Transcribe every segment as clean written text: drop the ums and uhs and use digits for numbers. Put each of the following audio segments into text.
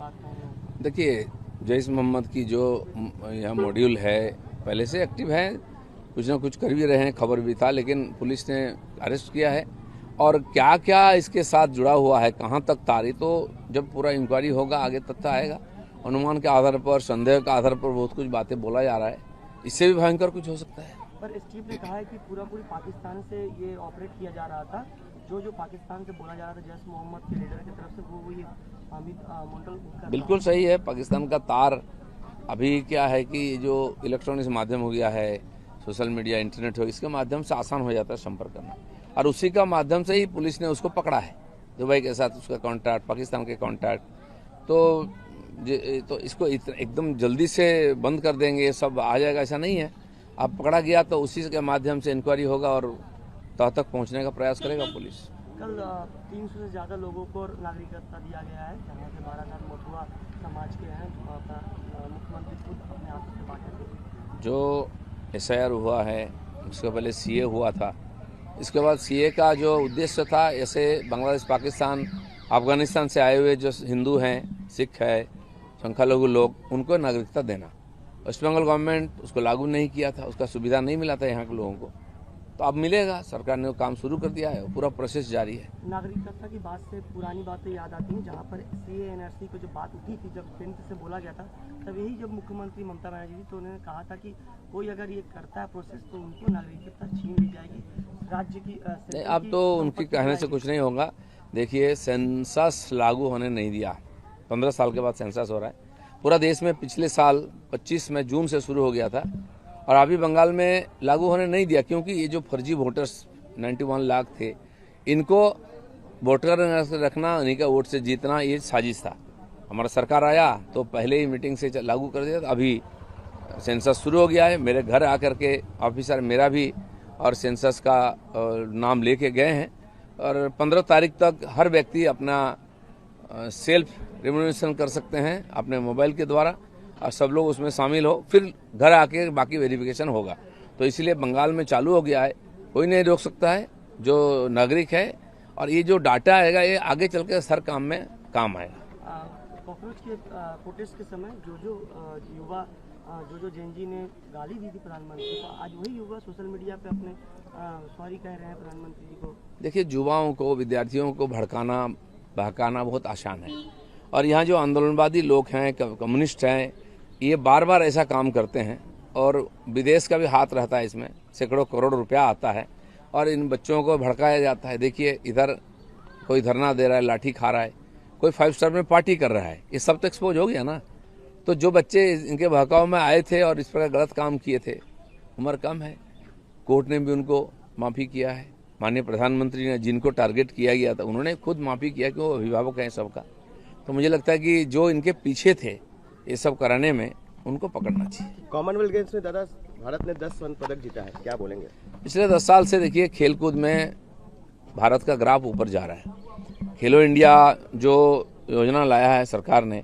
बात कहें? देखिए, जैश मोहम्मद की जो यहाँ मॉड्यूल है पहले से एक्टिव है, कुछ ना कुछ कर भी रहे हैं, खबर भी था, लेकिन पुलिस ने अरेस्ट किया है। और क्या क्या इसके साथ जुड़ा हुआ है, कहाँ तक तारी, तो जब पूरा इंक्वायरी होगा आगे तथ्य आएगा। अनुमान के आधार पर, संदेह के आधार पर बहुत कुछ बातें बोला जा रहा है, इससे भी भयंकर कुछ हो सकता है। पर एसटीएफ ने कहा है कि पूरी पाकिस्तान से ये ऑपरेट किया जा रहा था, जो पाकिस्तान से बोला जा रहा था जैश मोहम्मद के लीडर की तरफ से, वो ये हामिद मुंटल। बिल्कुल सही है। पाकिस्तान का तार अभी क्या है कि जो इलेक्ट्रॉनिक्स माध्यम हो गया है, सोशल मीडिया, इंटरनेट हो, इसके माध्यम से आसान हो जाता है संपर्क करना, और उसी का माध्यम से ही पुलिस ने उसको पकड़ा है। दुबई के साथ उसका कॉन्टैक्ट, पाकिस्तान के कॉन्टैक्ट, तो इसको एकदम जल्दी से बंद कर देंगे, ये सब आ जाएगा, ऐसा नहीं है। अब पकड़ा गया तो उसी के माध्यम से इंक्वायरी होगा और तह तक पहुंचने का प्रयास करेगा पुलिस। कल 300 से ज़्यादा लोगों को नागरिकता दिया गया है, जहाँ से 12,000 मथुरा समाज के हैं, मुख्यमंत्री खुद अपने हाथों से बांटेंगे। जो SIR हुआ है, उसके पहले CA हुआ था, इसके बाद CA का जो उद्देश्य था, ऐसे बांग्लादेश, पाकिस्तान, अफगानिस्तान से आए हुए जो हिंदू हैं, सिख है, संख्यालघु लोग, उनको नागरिकता देना। वेस्ट बंगाल गवर्नमेंट उसको लागू नहीं किया था, उसका सुविधा नहीं मिला था यहाँ के लोगों को, तो अब मिलेगा। सरकार ने वो काम शुरू कर दिया है, पूरा प्रोसेस जारी है। नागरिकता की बात से पुरानी बातें याद आती हैं, जहाँ पर CA NRC को जो बात उठी थी, जब केंद्र से बोला गया था, तब यही जब मुख्यमंत्री ममता बनर्जी थी, तो उन्होंने कहा था कि कोई अगर ये करता है प्रोसेस तो उनको नागरिकता छीन ली जाएगी, राज्य की। नहीं, अब तो उनके कहने से कुछ नहीं होगा। देखिए, सेंसस लागू होने नहीं दिया, 15 साल के बाद सेंसस हो रहा है पूरा देश में। पिछले साल 25 में जून से शुरू हो गया था, और अभी बंगाल में लागू होने नहीं दिया, क्योंकि ये जो फर्जी वोटर्स 91 लाख थे, इनको वोटर रखना, उन्हीं का वोट से जीतना, ये साजिश था। हमारा सरकार आया तो पहले ही मीटिंग से लागू कर दिया। अभी सेंसस शुरू हो गया है, मेरे घर आकर के ऑफिसर मेरा भी और सेंसस का नाम लेके गए हैं, और 15 तारीख तक हर व्यक्ति अपना सेल्फ रिन्यूएशन कर सकते हैं अपने मोबाइल के द्वारा, और सब लोग उसमें शामिल हो, फिर घर आके बाकी वेरिफिकेशन होगा। तो इसलिए बंगाल में चालू हो गया है, कोई नहीं रोक सकता है जो नागरिक है। और ये जो डाटा आएगा, ये आगे चल के हर काम में काम आएगा। कॉकरोच के प्रोटेस्ट के समय जो युवा जो जेनजी ने गाली दी थी प्रधानमंत्री को, आज वही युवा सोशल मीडिया पे अपने सॉरी कह रहे हैं प्रधानमंत्री जी को। देखिए, युवाओं को, विद्यार्थियों को भड़काना, बहकाना बहुत आसान है, और यहाँ जो आंदोलनवादी लोग हैं, कम्युनिस्ट हैं, ये बार बार ऐसा काम करते हैं, और विदेश का भी हाथ रहता है इसमें, सैकड़ों करोड़ रुपया आता है, और इन बच्चों को भड़काया जाता है। देखिए, इधर कोई धरना दे रहा है, लाठी खा रहा है, कोई 5 स्टार में पार्टी कर रहा है, ये सब तो एक्सपोज हो गया ना। तो जो बच्चे इनके बहकाव में आए थे और इस प्रकार गलत काम किए थे, उम्र कम है, कोर्ट ने भी उनको माफ़ी किया है। माननीय प्रधानमंत्री ने, जिनको टारगेट किया गया था, उन्होंने खुद माफ़ी किया कि वो अभिभावक हैं सबका। तो मुझे लगता है कि जो इनके पीछे थे ये सब कराने में, उनको पकड़ना चाहिए। कॉमनवेल्थ गेम्स में दादा भारत ने 10 स्वर्ण पदक जीता है, क्या बोलेंगे? पिछले 10 साल से देखिए, खेलकूद में भारत का ग्राफ ऊपर जा रहा है। खेलो इंडिया जो योजना लाया है सरकार ने,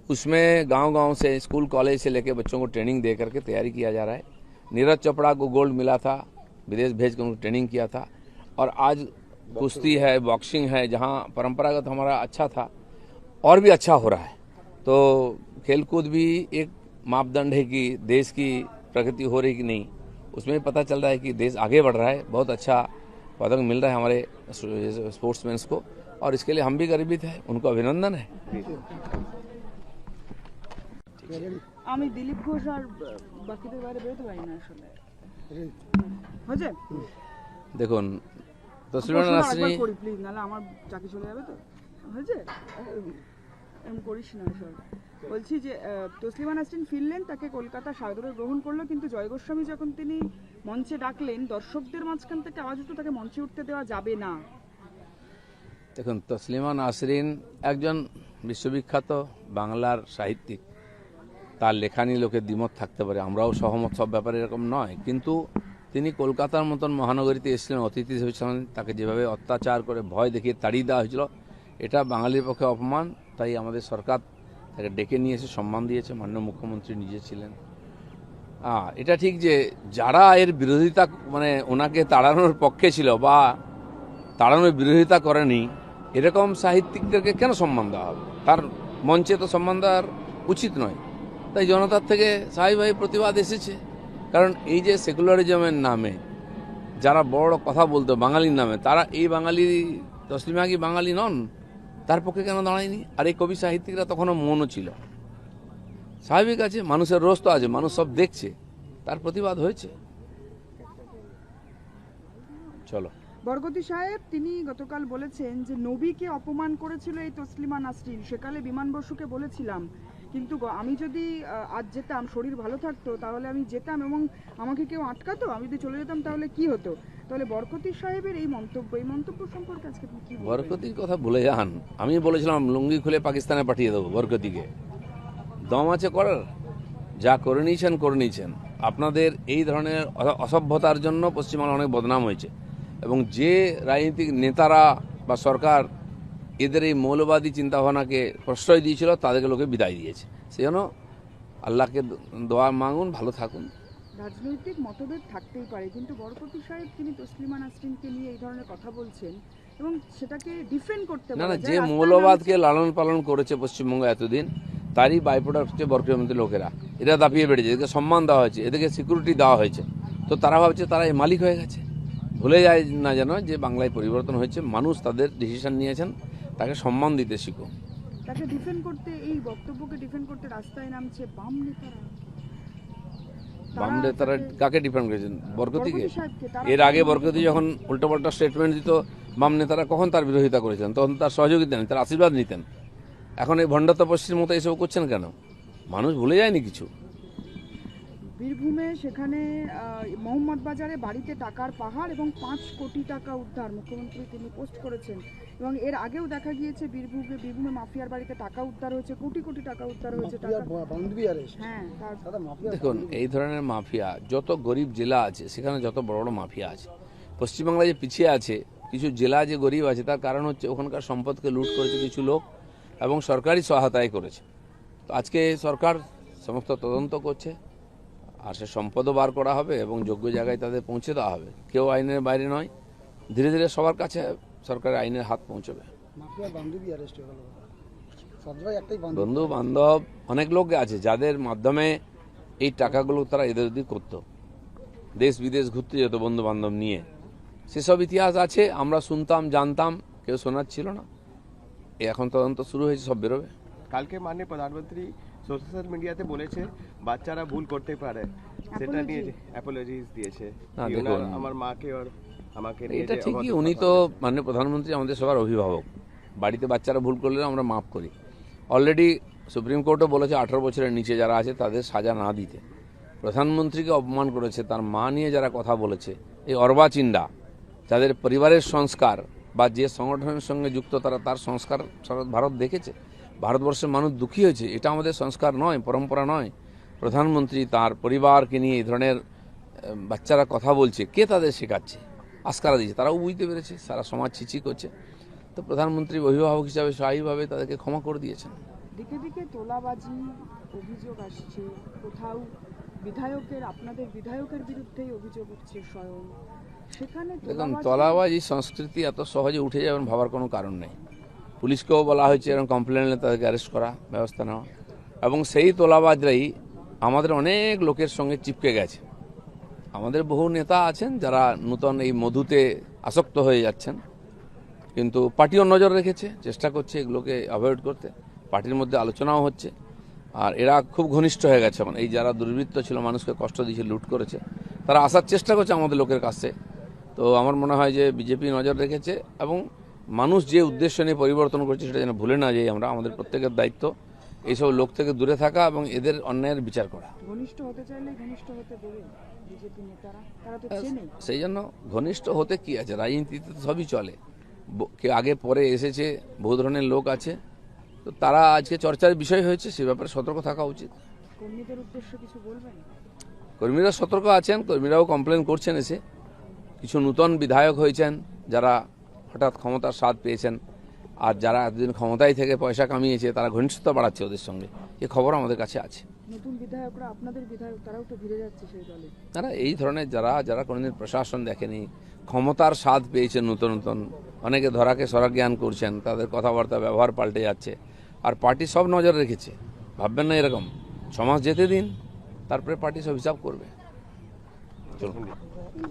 उसमें गांव-गांव से, स्कूल कॉलेज से लेकर बच्चों को ट्रेनिंग दे करके तैयारी किया जा रहा है। नीरज चोपड़ा को गोल्ड मिला था, विदेश भेज कर उनको ट्रेनिंग किया था, और आज कुश्ती है, बॉक्सिंग है, जहां परंपरागत हमारा अच्छा था, और भी अच्छा हो रहा है। तो खेलकूद भी एक मापदंड है कि देश की प्रगति हो रही कि नहीं, उसमें पता चल रहा है कि देश आगे बढ़ रहा है। बहुत अच्छा पदक मिल रहा है हमारे स्पोर्ट्समैन को, और इसके लिए हम भी गर्वित हैं, उनको अभिनंदन है। আমি দিলীপ ঘোষ আর বাকিদের বাইরে বেরোতে পারি না আসলে। হয়েছে? দেখুন, তসলিমা নাসরিন, প্লিজ, নাহলে আমার চাকরি চলে যাবে। তো হয়েছে, এমন করিস না স্যার। বলছি যে তসলিমা নাসরিন ফিরলেন, তাকে কলকাতা সাদরে গ্রহণ করলো, কিন্তু জয় গোস্বামী যখন তিনি মঞ্চে ডাকলেন, দর্শকদের মাঝখান থেকে আওয়াজ উঠলো তাকে মঞ্চে উঠতে দেওয়া যাবে না। দেখুন, তসলিমা নাসরিন একজন বিশ্ববিখ্যাত বাংলার সাহিত্যিক, তার লেখা নিয়ে লোকের দ্বিমত থাকতে পারে, আমরাও সহমত সব ব্যাপারে এরকম নয়, কিন্তু তিনি কলকাতার মতন মহানগরীতে এসেছিলেন, অতিথি হয়েছিলেন, তাকে যেভাবে অত্যাচার করে ভয় দেখিয়ে তাড়িয়ে দেওয়া হয়েছিল, এটা বাঙালির পক্ষে অপমান। তাই আমাদের সরকার তাকে ডেকে নিয়ে এসে সম্মান দিয়েছে, মাননীয় মুখ্যমন্ত্রী নিজে ছিলেন। এটা ঠিক যে যারা এর বিরোধিতা, মানে ওনাকে তাড়ানোর পক্ষে ছিল বা তাড়ানোর বিরোধিতা করেনি, এরকম সাহিত্যিকদেরকে কেন সম্মান দেওয়া হবে? তার মঞ্চে তো সম্মান দেওয়ার উচিত নয়। তাই জনতার থেকে স্বাভাবিকভাবে প্রতিবাদ এসেছে। কারণ এই যে সেকুলারিজমের নামে যারা বড় কথা বলতো বাঙালির নামে, তারা এই বাঙালি তসলিমা কি বাঙালি নন? তার পক্ষে কেন দাঁড়ায়নি? আর এই কবি সাহিত্যিকরা তখনও মৌন ছিল। স্বাভাবিক আছে, মানুষের রোষ তো আছে, মানুষ সব দেখছে, তার প্রতিবাদ হয়েছে। চলো। বরকতি সাহেব তিনি গতকাল বলেছেন যে নবীকে অপমান করেছিল এই তসলিমা নাসরিন, সেকালে বিমান বসুকে বলেছিলাম, কিন্তু আমি যদি আজ যেতাম, শরীর ভালো থাকতো, তাহলে আমি যেতাম এবং আমাকে কেউ আটকাতো, আমি যদি চলে যেতাম তাহলে কি হতো? তাহলে বরকতি সাহেবের এই মন্তব্য সম্পর্কে আজকে আপনি কি বলবেন? বরকতির কথা ভুলে যান। আমি বলেছিলাম লুঙ্গি খুলে পাকিস্তানে পাঠিয়ে দেবো বরকতিকে। দম আছে করার? যা করে নিয়েছেন। আপনাদের এই ধরনের অসভ্যতার জন্য পশ্চিমবাংলা অনেক বদনাম হয়েছে, এবং যে রাজনৈতিক নেতারা বা সরকার এদের এই মৌলবাদী চিন্তাভাবনাকে প্রশ্রয় দিয়েছিল তাদেরকে লোকে বিদায় দিয়েছে। সেজন্য আল্লাহকে দোয়া মাঙ্গুন, ভালো থাকুন। রাজনৈতিক মতভেদ থাকতেই পারে, কিন্তু বরকতি সাহেব তিনি তসলিমা নাসরিনকে নিয়ে এই ধরনের কথা বলছেন এবং সেটাকে ডিফেন্ড করতে না, যে মৌলবাদকে লালন পালন করেছে পশ্চিমবঙ্গ এতদিন, তারই বাইপ্রোডাক্ট হচ্ছে বরকতি লোকেরা। এরা দাপিয়ে বেড়েছে, এদেরকে সম্মান দেওয়া হয়েছে, এদেরকে সিকিউরিটি দেওয়া হয়েছে, তো তারা ভাবছে তারা এই মালিক হয়ে গেছে। ভুলে যায় না যেন যে বাংলায় পরিবর্তন হয়েছে, মানুষ তাদের ডিসিশন নিয়েছেন, তাকে সম্মান দিতে শিখো। তাকে ডিফেন্ড করতে, এই বক্তব্যকে ডিফেন্ড করতে রাস্তায় নামছে বাম নেতারা। বাম নেতারা কাকে ডিফেন্ড করেছেন? বরকতিকে। সাহেবকে। এর আগে বরকতি যখন উল্টোপাল্টা স্টেটমেন্ট দিত, বাম নেতারা কখন তার বিরোধিতা করেছেন? তখন তার সহযোগিতা নিতেন, তার আশীর্বাদ নিতেন। এখন এই ভণ্ড তপস্বীর মতো এসব করছেন কেন? মানুষ ভুলে যায়নি কিছু। বীরভূমে সেখানে মোহাম্মদ বাজারে বাড়িতে টাকার পাহাড় এবং 5 কোটি টাকা উদ্ধার, মুখ্যমন্ত্রী তিনি পোস্ট করেছেন। এবং এর আগেও দেখা গিয়েছে বীরভূমে মাফিয়ার বাড়িতে টাকা উদ্ধার হয়েছে, কোটি কোটি টাকা উদ্ধার হয়েছে। হ্যাঁ, দেখুন, এই ধরনের মাফিয়া যত গরিব জেলা আছে সেখানে যত বড় বড় মাফিয়া আছে। পশ্চিমবাংলা যে পিছিয়ে আছে, কিছু জেলা যে গরিব আছে, তার কারণ হচ্ছে ওখানকার সম্পদকে লুট করেছে কিছু লোক এবং সরকারি সহায়তায় করেছে। তো আজকে সরকার সমস্ত তদন্ত করছে, আর সে সম্পদও বার করা হবে এবং যোগ্য জায়গায় তাদের পৌঁছে দেওয়া হবে। কেউ আইনের বাইরে নয়, ধীরে ধীরে সবার কাছে সরকারের আইনের হাত পৌঁছবে। বন্ধু বান্ধব অনেক লোক আছে যাদের মাধ্যমে এই টাকাগুলো তারা এদের ওদিক করতো, দেশ বিদেশ ঘুরতে যেত বন্ধু বান্ধব নিয়ে। সেসব ইতিহাস আছে, আমরা শুনতাম, জানতাম, কেউ শোনাচ্ছিল না। এখন তদন্ত শুরু হয়েছে, সব বেরোবে। কালকে মাননীয় প্রধানমন্ত্রী সোশ্যাল মিডিয়াতে বলেছে বাচ্চারা ভুল করতে পারে, সেটা নিয়ে অ্যাপোলজিস দিয়েছে। আমার মাকে আর আমাকে এটা ঠিকই, উনি তো মাননীয় প্রধানমন্ত্রী আমাদের সবার অভিভাবক। বাড়িতে বাচ্চারা ভুল করলে আমরা মাফ করি। অলরেডি সুপ্রিম কোর্টও বলেছে 18 বছরের নিচে যারা আছে তাদের সাজা না দিতে। প্রধানমন্ত্রীকে অপমান করেছে, তার মা নিয়ে যারা কথা বলেছে, এই অর্বাচিন্ডা, যাদের পরিবারের সংস্কার বা যে সংগঠনের সঙ্গে যুক্ত তারা, তার সংস্কার সারা ভারত দেখেছে। ভারতবর্ষের মানুষ দুঃখী হয়েছে। এটা আমাদের সংস্কার নয়, পরম্পরা নয়। প্রধানমন্ত্রী তার পরিবারকে নিয়ে এই ধরনের বাচ্চারা কথা বলছে, কে তাদের শেখাচ্ছে? আস্কারা দিয়েছে, তারাও বুঝতে পেরেছে, সারা সমাজ ছিচি করছে। তো প্রধানমন্ত্রী অভিভাবক হিসাবে স্বাভাবিকভাবে তাদেরকে ক্ষমা করে দিয়েছেন। দিকে দিকে তোলাবাজি অভিযোগ আসছে, কোথাও আপনাদের বিধায়কের বিরুদ্ধেই অভিযোগ উঠছে স্বয়ং। সেখানে দেখুন, তোলাবাজি সংস্কৃতি এত সহজে উঠে যাবেন ভাবার কোনো কারণ নেই। পুলিশকেও বলা হয়েছে এরকম কমপ্লেন এলে তাদেরকে অ্যারেস্ট করা, ব্যবস্থা নেওয়া, এবং সেই তোলাবাজরাই আমাদের অনেক লোকের সঙ্গে চিপকে গেছে। আমাদের বহু নেতা আছেন যারা নূতন এই মধুতে আসক্ত হয়ে যাচ্ছেন, কিন্তু পার্টিও নজর রেখেছে, চেষ্টা করছে এগুলোকে অ্যাভয়েড করতে। পার্টির মধ্যে আলোচনাও হচ্ছে, আর এরা খুব ঘনিষ্ঠ হয়ে গেছে। এখন এই যারা দুর্বৃত্ত ছিল, মানুষকে কষ্ট দিয়েছে, লুট করেছে, তারা আসার চেষ্টা করছে আমাদের লোকের কাছে। তো আমার মনে হয় যে বিজেপি নজর রেখেছে, এবং মানুষ যে উদ্দেশ্য নিয়ে পরিবর্তন করছে সেটা যেন ভুলে না যাই আমরা। আমাদের প্রত্যেকের দায়িত্ব এইসব লোক থেকে দূরে থাকা এবং এদের অন্যায়ের বিচার করা। ঘনিষ্ঠ হতে চাইলে ঘনিষ্ঠ হতে দেবে বিজেপি নেতারা, তারা তো চেনে। সেই জন্য ঘনিষ্ঠ হতে কি আছে, রাজনীতিতে তো সবই চলে। কে আগে পরে এসেছে, বহু ধরনের লোক আছে, তো তারা আজকে চর্চার বিষয় হয়েছে, সে ব্যাপারে সতর্ক থাকা উচিত। কর্মীদের উদ্দেশ্যে কিছু বলবেন? কর্মীরা সতর্ক আছেন, কর্মীরাও কমপ্লেন করছেন এসে। কিছু নূতন বিধায়ক হয়েছেন যারা হঠাৎ ক্ষমতার স্বাদ পেয়েছেন, আর যারা এতদিন ক্ষমতায় থেকে পয়সা কামিয়েছে তারা ঘনিষ্ঠতা বাড়াচ্ছে ওদের সঙ্গে, এ খবর আমাদের কাছে আছে। নতুন বিধায়করা, আপনাদের বিধায়ক, তারাও তো ভিড়ে যাচ্ছে সেই দলে। তারা এই ধরনের যারা কোনোদিন প্রশাসন দেখেনি, ক্ষমতার স্বাদ পেয়েছেন নতুন নতুন, অনেকে ধরাকে সরা জ্ঞান করছেন, তাদের কথাবার্তা ব্যবহার পাল্টে যাচ্ছে, আর পার্টি সব নজরে রেখেছে, ভাববেন না এরকম 6 মাস যেতে দিন, তারপরে পার্টি সব হিসাব করবে। চলুন।